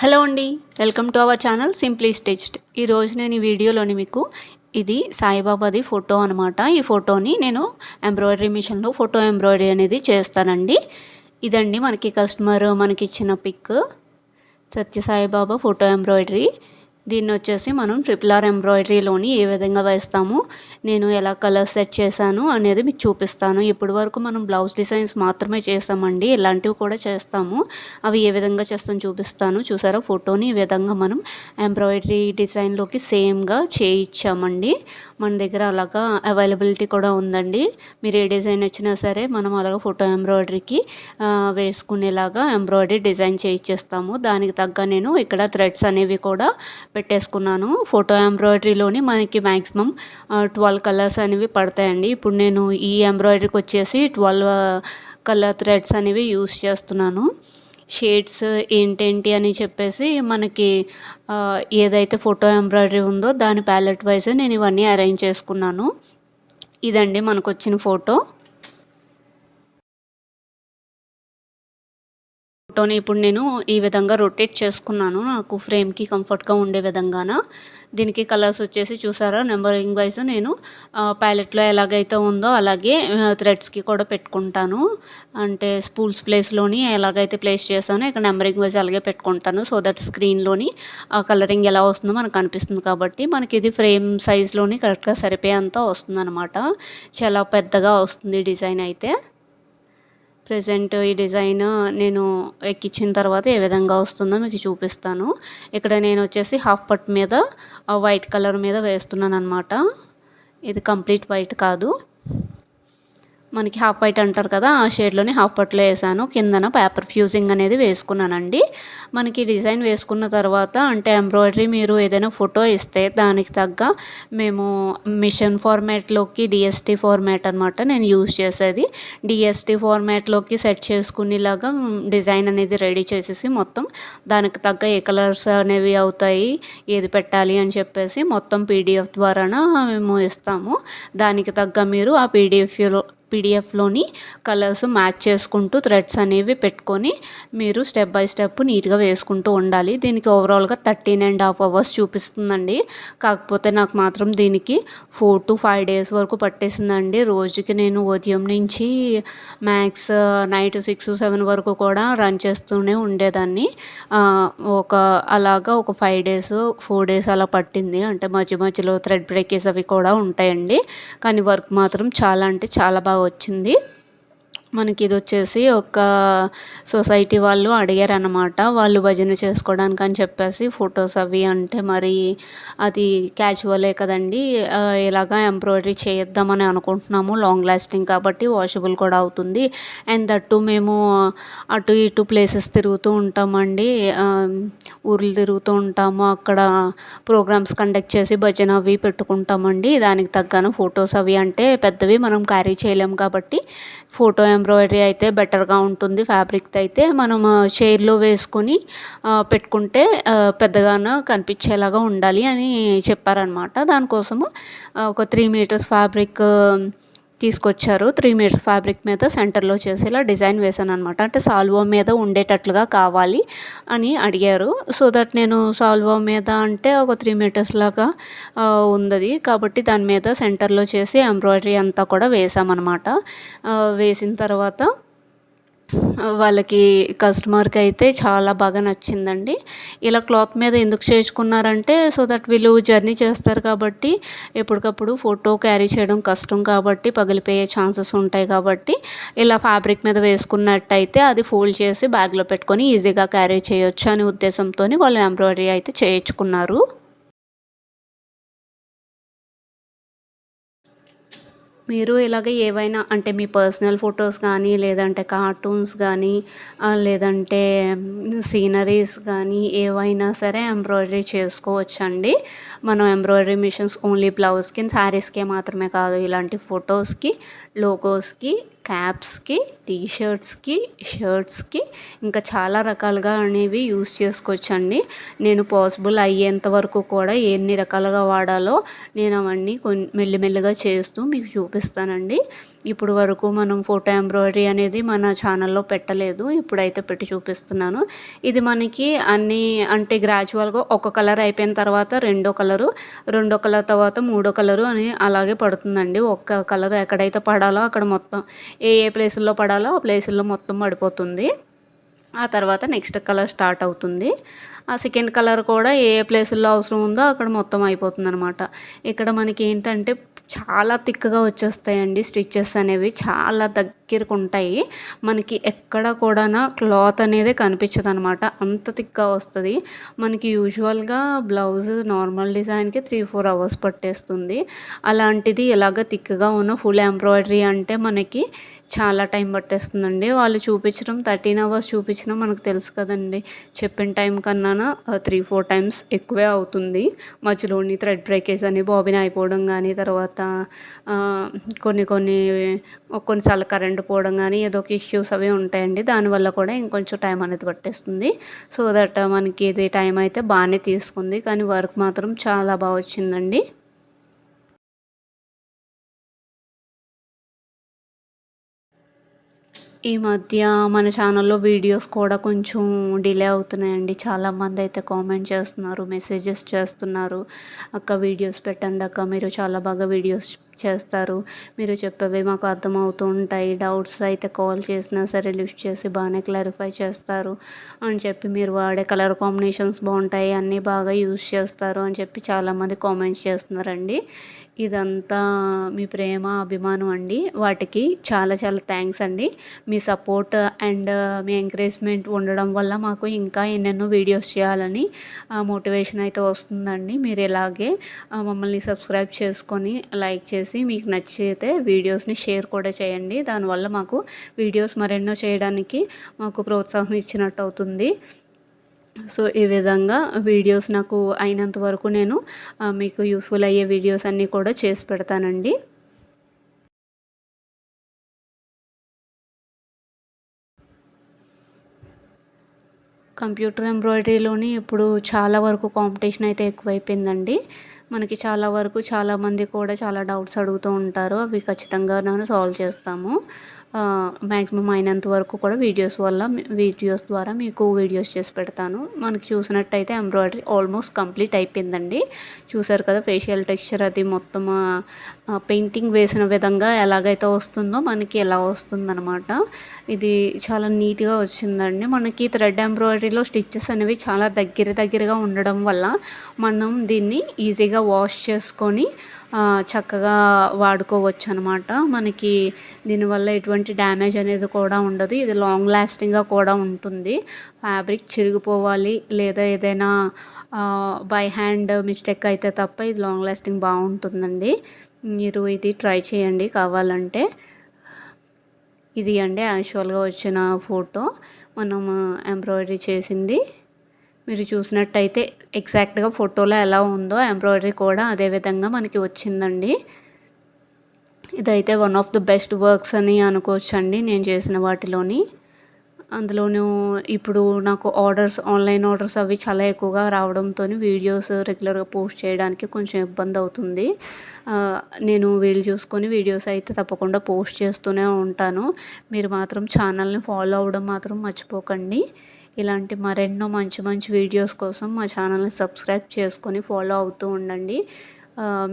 Hello అండి, welcome to our channel simply stitched. ఈరోజు నేను ఈ వీడియోలోని మీకు ఇది సాయిబాబాది ఫోటో అనమాట. ఈ ఫోటోని నేను ఎంబ్రాయిడరీ మిషన్లో ఫోటో ఎంబ్రాయిడరీ అనేది చేస్తానండి. ఇదండి మనకి కస్టమర్ మనకి ఇచ్చిన పిక్, సత్యసాయిబాబా ఫోటో ఎంబ్రాయిడరీ. దీన్ని వచ్చేసి మనం RRR ఎంబ్రాయిడరీలోని ఏ విధంగా వేస్తాము, నేను ఎలా కలర్ సెట్ చేశాను అనేది మీకు చూపిస్తాను. ఇప్పటి వరకు మనం బ్లౌజ్ డిజైన్స్ మాత్రమే చేస్తామండి, ఇలాంటివి కూడా చేస్తాము. అవి ఏ విధంగా చేస్తాను చూపిస్తాను. చూసారా, ఫోటోని ఈ విధంగా మనం ఎంబ్రాయిడరీ డిజైన్లోకి సేమ్గా చేయించామండి. మన దగ్గర అలాగా అవైలబిలిటీ కూడా ఉందండి. మీరు ఏ డిజైన్ వచ్చినా సరే మనం అలాగా ఫోటో ఎంబ్రాయిడరీకి వేసుకునేలాగా ఎంబ్రాయిడరీ డిజైన్ చేయించేస్తాము. దానికి తగ్గ నేను ఇక్కడ థ్రెడ్స్ అనేవి కూడా పెట్టేసుకున్నాను. ఫోటో ఎంబ్రాయిడరీలోని మనకి మ్యాక్సిమం 12 కలర్స్ అనేవి పడతాయండి. ఇప్పుడు నేను ఈ ఎంబ్రాయిడరీకి వచ్చేసి 12 కలర్ థ్రెడ్స్ అనేవి యూస్ చేస్తున్నాను. షేడ్స్ ఏంటేంటి అని చెప్పేసి మనకి ఏదైతే ఫోటో ఎంబ్రాయిడరీ ఉందో దాని ప్యాలెట్ వైజ్ నేను ఇవన్నీ అరేంజ్ చేసుకున్నాను. ఇదండి మనకు వచ్చిన ఫోటోని ఇప్పుడు నేను ఈ విధంగా రొటేట్ చేసుకున్నాను, నాకు ఫ్రేమ్కి కంఫర్ట్గా ఉండే విధంగాన. దీనికి కలర్స్ వచ్చేసి చూసారా, నెంబరింగ్ వైజ్ నేను ప్యాలెట్లో ఎలాగైతే ఉందో అలాగే థ్రెడ్స్కి కూడా పెట్టుకుంటాను. అంటే స్పూల్స్ ప్లేస్లోని ఎలాగైతే ప్లేస్ చేశానో ఇక్కడ నెంబరింగ్ వైజ్ అలాగే పెట్టుకుంటాను. సో దట్ స్క్రీన్లోని ఆ కలరింగ్ ఎలా వస్తుందో మనకు కనిపిస్తుంది. కాబట్టి మనకి ఇది ఫ్రేమ్ సైజ్లోని కరెక్ట్గా సరిపోయేంత వస్తుంది అనమాట. చాలా పెద్దగా వస్తుంది డిజైన్ అయితే. ప్రెజెంట్ ఈ డిజైన్ నేను ఎక్కించిన తర్వాత ఏ విధంగా వస్తుందో మీకు చూపిస్తాను. ఇక్కడ నేను వచ్చేసి హాఫ్ పట్ మీద వైట్ కలర్ మీద వేస్తున్నాను అనమాట. ఇది కంప్లీట్ వైట్ కాదు, మనకి హాఫ్ వైట్ అంటారు కదా, ఆ షేడ్లోని హాఫ్ పట్లో వేసాను. కిందన పేపర్ ఫ్యూజింగ్ అనేది వేసుకున్నానండి. మనకి డిజైన్ వేసుకున్న తర్వాత అంటే ఎంబ్రాయిడరీ మీరు ఏదైనా ఫోటో ఇస్తే దానికి తగ్గ మేము మిషన్ ఫార్మాట్లోకి డిఎస్టీ ఫార్మాట్ అనమాట నేను యూజ్ చేసేది. డిఎస్టీ ఫార్మాట్లోకి సెట్ చేసుకునేలాగా డిజైన్ అనేది రెడీ చేసేసి మొత్తం దానికి తగ్గ ఏ కలర్స్ అనేవి అవుతాయి, ఏది పెట్టాలి అని చెప్పేసి మొత్తం పీడిఎఫ్ ద్వారాన మేము ఇస్తాము. దానికి తగ్గ మీరు ఆ పీడిఎఫ్లోని కలర్స్ మ్యాచ్ చేసుకుంటూ థ్రెడ్స్ అనేవి పెట్టుకొని మీరు స్టెప్ బై స్టెప్ నీట్గా వేసుకుంటూ ఉండాలి. దీనికి ఓవరాల్గా 13.5 అవర్స్ చూపిస్తుందండి. కాకపోతే నాకు మాత్రం దీనికి 4 to 5 days వరకు పట్టేసిందండి. రోజుకి నేను ఉదయం నుంచి మ్యాక్స్ నైట్ 6-7 వరకు కూడా రన్ చేస్తూనే ఉండేదాన్ని. అలాగా ఒక 5 days 4 days అలా పట్టింది. అంటే మధ్యలో థ్రెడ్ బ్రేకేజ్ అవి కూడా ఉంటాయండి. కానీ వర్క్ మాత్రం చాలా అంటే చాలా బాగా వచ్చింది. మనకి ఇది వచ్చేసి ఒక సొసైటీ వాళ్ళు అడిగారన్నమాట. వాళ్ళు భజన చేసుకోవడానికి అని చెప్పేసి ఫొటోస్ అవి అంటే మరి అది క్యాజువలే కదండి. ఇలాగా ఎంబ్రాయిడరీ చేద్దామని అనుకుంటున్నాము. లాంగ్ లాస్టింగ్ కాబట్టి వాషబుల్ కూడా అవుతుంది. అండ్ దట్టు మేము అటు ఇటు ప్లేసెస్ తిరుగుతూ ఉంటామండి, ఊర్లు తిరుగుతూ ఉంటాము. అక్కడ ప్రోగ్రామ్స్ కండక్ట్ చేసి భజన అవి పెట్టుకుంటామండి. దానికి తగ్గను ఫొటోస్ అవి అంటే పెద్దవి మనం క్యారీ చేయలేము కాబట్టి ఫోటో ఎంబ్రాయిడరీ అయితే బెటర్గా ఉంటుంది. ఫ్యాబ్రిక్ అయితే మనం చైర్లో వేసుకొని పెట్టుకుంటే పెద్దగానే కనిపించేలాగా ఉండాలి అని చెప్పారనమాట. దానికోసము ఒక 3 meters ఫ్యాబ్రిక్ తీసుకొచ్చారు. 3 meters ఫ్యాబ్రిక్ మీద సెంటర్లో చేసేలా డిజైన్ వేసాను అనమాట. అంటే సాల్వో మీద ఉండేటట్లుగా కావాలి అని అడిగారు. సో దట్ నేను సాల్వో మీద అంటే ఒక 3 meters లాగా ఉంది కాబట్టి దాని మీద సెంటర్లో చేసి ఎంబ్రాయిడరీ అంతా కూడా వేసామన్నమాట. వేసిన తర్వాత వాళ్ళకి కస్టమర్కి అయితే చాలా బాగా నచ్చిందండి. ఇలా క్లాత్ మీద ఎందుకు చేయించుకున్నారంటే సో దట్ వీళ్ళు జర్నీ చేస్తారు కాబట్టి ఎప్పటికప్పుడు ఫోటో క్యారీ చేయడం కష్టం కాబట్టి పగిలిపోయే ఛాన్సెస్ ఉంటాయి కాబట్టి ఇలా ఫ్యాబ్రిక్ మీద వేసుకున్నట్టయితే అది ఫోల్డ్ చేసి బ్యాగ్లో పెట్టుకొని ఈజీగా క్యారీ చేయొచ్చు అనే ఉద్దేశంతో వాళ్ళు ఎంబ్రాయిడరీ అయితే చేయించుకున్నారు. మీరు ఇలాగ ఏవైనా అంటే మీ పర్సనల్ ఫొటోస్ కానీ లేదంటే కార్టూన్స్ కానీ లేదంటే సీనరీస్ కానీ ఏవైనా సరే ఎంబ్రాయిడరీ చేసుకోవచ్చండి. మనం ఎంబ్రాయిడరీ మిషన్స్ ఓన్లీ బ్లౌజ్కి శారీస్కి మాత్రమే కాదు, ఇలాంటి ఫొటోస్కి లోగోస్కి క్యాప్స్కి, టీషర్ట్స్కి, షర్ట్స్కి ఇంకా చాలా రకాలుగా అనేవి యూస్ చేసుకోవచ్చండి. నేను పాసిబుల్ అయ్యేంత వరకు కూడా ఎన్ని రకాలుగా వాడాలో నేను అవన్నీ మెల్లిమెల్లిగా చేస్తూ మీకు చూపిస్తానండి. ఇప్పుడు వరకు మనం ఫోటో ఎంబ్రాయిడరీ అనేది మన ఛానల్లో పెట్టలేదు, ఇప్పుడైతే పెట్టి చూపిస్తున్నాను. ఇది మనకి అన్నీ అంటే గ్రాడ్యువల్గా ఒక కలర్ అయిపోయిన తర్వాత రెండో కలర్ తర్వాత మూడో కలరు అని అలాగే పడుతుందండి. ఒక్క కలర్ ఎక్కడైతే పడాలో అక్కడ మొత్తం ఏ ప్లేసుల్లో పడాలో ఆ ప్లేసుల్లో మొత్తం పడిపోతుంది. ఆ తర్వాత నెక్స్ట్ కలర్ స్టార్ట్ అవుతుంది. ఆ సెకండ్ కలర్ కూడా ఏ ప్లేసుల్లో అవసరం ఉందో అక్కడ మొత్తం అయిపోతుందనమాట. ఇక్కడ మనకి ఏంటంటే చాలా థిక్గా వచ్చేస్తాయండి స్టిచ్చెస్ అనేవి, చాలా దగ్గరకు ఉంటాయి. మనకి ఎక్కడ కూడా క్లాత్ అనేది కనిపించదు అనమాట, అంత థిక్గా వస్తుంది. మనకి యూజువల్గా బ్లౌజ్ నార్మల్ డిజైన్కి 3-4 అవర్స్ పట్టేస్తుంది. అలాంటిది ఇలాగ థిక్గా ఉన్న ఫుల్ ఎంబ్రాయిడరీ అంటే మనకి చాలా టైం పట్టేస్తుందండి. వాళ్ళు చూపించడం 13 అవర్స్ చూపించడం మనకు తెలుసు కదండి, చెప్పిన టైం కన్నా 3-4 టైమ్స్ ఎక్కువే అవుతుంది. మధ్యలోని థ్రెడ్ బ్రేకేజ్ అని బాబిన్ అయిపోవడం కానీ, తర్వాత కొన్నిసార్లు కరెంట్ పోవడం కానీ ఏదో ఒక ఇష్యూస్ అవి ఉంటాయండి. దానివల్ల కూడా ఇంకొంచెం టైం అనేది పట్టేస్తుంది. సో దట్ మనకి ఇది టైం అయితే బాగానే తీసుకుంది, కానీ వర్క్ మాత్రం చాలా బాగా వచ్చిందండి. ఈ మధ్య మన ఛానల్లో వీడియోస్ కూడా కొంచెం డిలే అవుతున్నాయండి. చాలామంది అయితే కామెంట్ చేస్తున్నారు, మెసేజెస్ చేస్తున్నారు. అక్క వీడియోస్ పెట్టండి అక్క, మీరు చాలా బాగా వీడియోస్ చేస్తారు, మీరు చెప్పేవి మాకు అర్థమవుతూ ఉంటాయి, డౌట్స్ అయితే కాల్ చేసినా సరే లిఫ్ట్ చేసి బాగానే క్లారిఫై చేస్తారు అని చెప్పి, మీరు వాడే కలర్ కాంబినేషన్స్ బాగుంటాయి, అన్నీ బాగా యూస్ చేస్తారు అని చెప్పి చాలామంది కామెంట్స్ చేస్తున్నారండి. ఇదంతా మీ ప్రేమ అభిమానం అండి. వాటికి చాలా చాలా థ్యాంక్స్ అండి. మీ సపోర్ట్ అండ్ మీ ఎంకరేజ్మెంట్ ఉండడం వల్ల మాకు ఇంకా ఎన్నెన్నో వీడియోస్ చేయాలని మోటివేషన్ అయితే వస్తుందండి. మీరు ఇలాగే మమ్మల్ని సబ్స్క్రైబ్ చేసుకొని లైక్ చేసి మీకు నచ్చితే వీడియోస్ని షేర్ కూడా చేయండి. దానివల్ల మాకు వీడియోస్ మరెన్నో చేయడానికి మాకు ప్రోత్సాహం ఇచ్చినట్టు అవుతుంది. సో ఈ విధంగా వీడియోస్ నాకు అయినంత వరకు నేను మీకు యూస్ఫుల్ అయ్యే వీడియోస్ అన్నీ కూడా చేసి పెడతానండి. కంప్యూటర్ ఎంబ్రాయిడరీలోని ఇప్పుడు చాలా వరకు కాంపిటీషన్ అయితే ఎక్కువైపోయిందండి. మనకి చాలా వరకు చాలామంది కూడా చాలా డౌట్స్ అడుగుతూ ఉంటారు, అవి ఖచ్చితంగా నేను సాల్వ్ చేస్తాము. మ్యాక్సిమం అయినంత వరకు కూడా వీడియోస్ ద్వారా మీకు వీడియోస్ చేసి పెడతాను. మనకి చూసినట్టయితే ఎంబ్రాయిడరీ ఆల్మోస్ట్ కంప్లీట్ అయిపోయిందండి. చూసారు కదా, ఫేషియల్ టెక్స్చర్ అది మొత్తం పెయింటింగ్ వేసిన విధంగా ఎలాగైతే వస్తుందో మనకి ఎలా వస్తుందన్నమాట. ఇది చాలా నీట్గా వచ్చిందండి. మనకి థ్రెడ్ ఎంబ్రాయిడరీలో స్టిచ్చెస్ అనేవి చాలా దగ్గరగా ఉండడం వల్ల మనం దీన్ని ఈజీగా వాష్ చేసుకొని చక్కగా వాడుకోవచ్చు అనమాట. మనకి దీనివల్ల ఎటువంటి డ్యామేజ్ అనేది కూడా ఉండదు. ఇది లాంగ్ లాస్టింగ్గా కూడా ఉంటుంది. ఫ్యాబ్రిక్ చిరిగిపోవాలి లేదా ఏదైనా బై హ్యాండ్ మిస్టేక్ అయితే తప్ప ఇది లాంగ్ లాస్టింగ్ బాగుంటుందండి. మీరు ఇది ట్రై చేయండి కావాలంటే. ఇది అండి యాక్చువల్గా వచ్చిన ఫోటో, మనం ఎంబ్రాయిడరీ చేసింది. మీరు చూసినట్టయితే ఎగ్జాక్ట్గా ఫోటోలో ఎలా ఉందో ఎంబ్రాయిడరీ కూడా అదే విధంగా మనకి వచ్చిందండి. ఇదైతే one of the best works అని అనుకోవచ్చండి నేను చేసిన వాటిలోని. అందులోనూ ఇప్పుడు నాకు ఆన్లైన్ ఆర్డర్స్ అవి చాలా ఎక్కువగా రావడంతో వీడియోస్ రెగ్యులర్గా పోస్ట్ చేయడానికి కొంచెం ఇబ్బంది అవుతుంది. నేను వీలు చూసుకొని వీడియోస్ అయితే తప్పకుండా పోస్ట్ చేస్తూనే ఉంటాను. మీరు మాత్రం ఛానల్ని ఫాలో అవ్వడం మాత్రం మర్చిపోకండి. ఇలాంటి మరెన్నో మంచి వీడియోస్ కోసం మా ఛానల్ని సబ్స్క్రైబ్ చేసుకొని ఫాలో అవుతూ ఉండండి.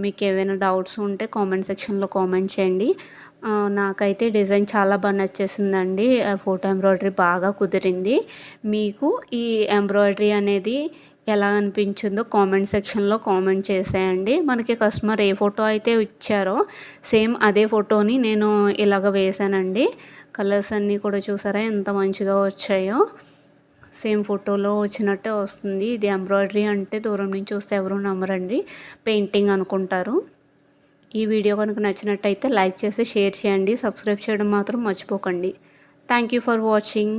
మీకు ఏవైనా డౌట్స్ ఉంటే కామెంట్ సెక్షన్లో కామెంట్ చేయండి. నాకైతే డిజైన్ చాలా బాగా నచ్చేసిందండి. ఫోటో ఎంబ్రాయిడరీ బాగా కుదిరింది. మీకు ఈ ఎంబ్రాయిడరీ అనేది ఎలా అనిపించిందో కామెంట్ సెక్షన్లో కామెంట్ చేసేయండి. మనకి కస్టమర్ ఏ ఫోటో అయితే ఇచ్చారో సేమ్ అదే ఫోటోని నేను ఇలాగ వేసానండి. కలర్స్ అన్నీ కూడా చూసారా ఎంత మంచిగా వచ్చాయో. సేమ్ ఫోటోలో వచ్చినట్టే వస్తుంది. ఇది ఎంబ్రాయిడరీ అంటే దూరం నుంచి చూస్తే ఎవరు నమ్మరండి, పెయింటింగ్ అనుకుంటారు. ఈ వీడియో కనుక నచ్చినట్టయితే లైక్ చేసి షేర్ చేయండి. సబ్స్క్రైబ్ చేయడం మాత్రం మర్చిపోకండి. Thank you for watching.